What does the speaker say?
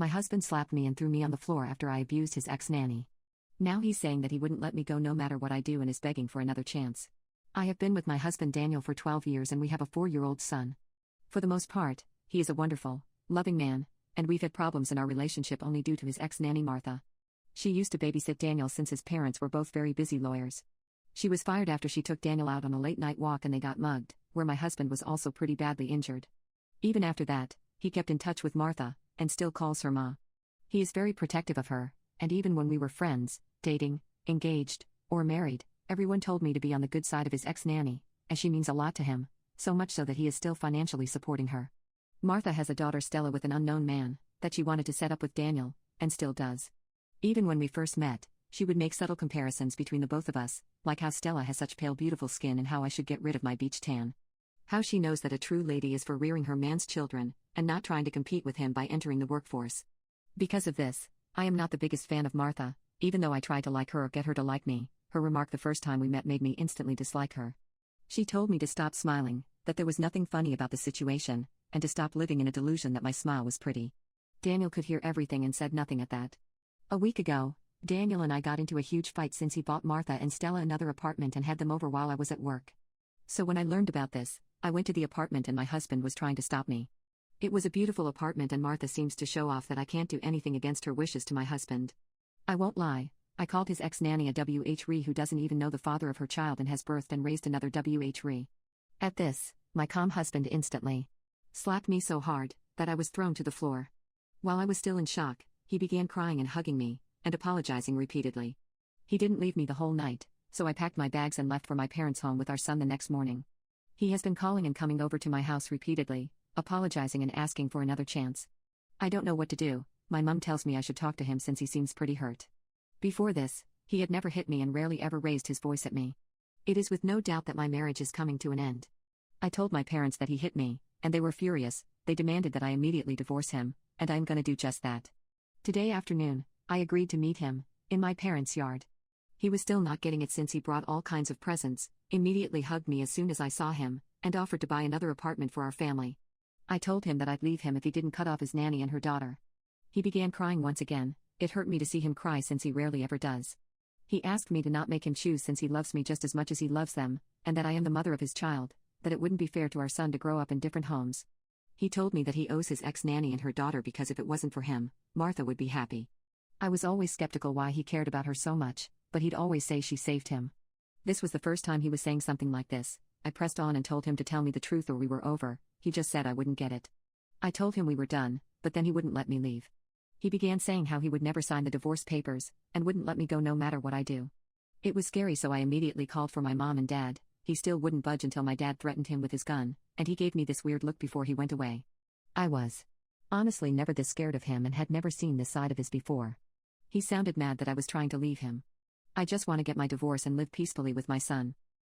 My husband slapped me and threw me on the floor after I abused his ex-nanny. Now he's saying that he wouldn't let me go no matter what I do and is begging for another chance. I have been with my husband Daniel for 12 years and we have a 4-year-old son. For the most part, he is a wonderful, loving man, and we've had problems in our relationship only due to his ex-nanny Martha. She used to babysit Daniel since his parents were both very busy lawyers. She was fired after she took Daniel out on a late-night walk and they got mugged, where my husband was also pretty badly injured. Even after that, he kept in touch with Martha, and still calls her Ma. He is very protective of her, and even when we were friends, dating, engaged, or married, everyone told me to be on the good side of his ex-nanny, as she means a lot to him, so much so that he is still financially supporting her. Martha has a daughter Stella with an unknown man, that she wanted to set up with Daniel, and still does. Even when we first met, she would make subtle comparisons between the both of us, like how Stella has such pale beautiful skin and how I should get rid of my beach tan. How she knows that a true lady is for rearing her man's children, and not trying to compete with him by entering the workforce. Because of this, I am not the biggest fan of Martha, even though I tried to like her or get her to like me. Her remark the first time we met made me instantly dislike her. She told me to stop smiling, that there was nothing funny about the situation, and to stop living in a delusion that my smile was pretty. Daniel could hear everything and said nothing at that. A week ago, Daniel and I got into a huge fight since he bought Martha and Stella another apartment and had them over while I was at work. So when I learned about this, I went to the apartment and my husband was trying to stop me. It was a beautiful apartment and Martha seems to show off that I can't do anything against her wishes to my husband. I won't lie, I called his ex-nanny a WH who doesn't even know the father of her child and has birthed and raised another WH. At this, my calm husband instantly slapped me so hard that I was thrown to the floor. While I was still in shock, he began crying and hugging me, and apologizing repeatedly. He didn't leave me the whole night, so I packed my bags and left for my parents' home with our son the next morning. He has been calling and coming over to my house repeatedly, apologizing and asking for another chance. I don't know what to do. My mum tells me I should talk to him since he seems pretty hurt. Before this, he had never hit me and rarely ever raised his voice at me. It is with no doubt that my marriage is coming to an end. I told my parents that he hit me, and they were furious. They demanded that I immediately divorce him, and I'm gonna do just that. Today afternoon, I agreed to meet him in my parents' yard. He was still not getting it since he brought all kinds of presents, immediately hugged me as soon as I saw him, and offered to buy another apartment for our family. I told him that I'd leave him if he didn't cut off his nanny and her daughter. He began crying once again. It hurt me to see him cry since he rarely ever does. He asked me to not make him choose since he loves me just as much as he loves them, and that I am the mother of his child, that it wouldn't be fair to our son to grow up in different homes. He told me that he owes his ex-nanny and her daughter because if it wasn't for him, Martha would be happy. I was always skeptical why he cared about her so much, but he'd always say she saved him. This was the first time he was saying something like this. I pressed on and told him to tell me the truth or we were over. He just said I wouldn't get it. I told him we were done, but then he wouldn't let me leave. He began saying how he would never sign the divorce papers, and wouldn't let me go no matter what I do. It was scary, so I immediately called for my mom and dad. He still wouldn't budge until my dad threatened him with his gun, and he gave me this weird look before he went away. I was honestly never this scared of him and had never seen this side of his before. He sounded mad that I was trying to leave him. I just want to get my divorce and live peacefully with my son.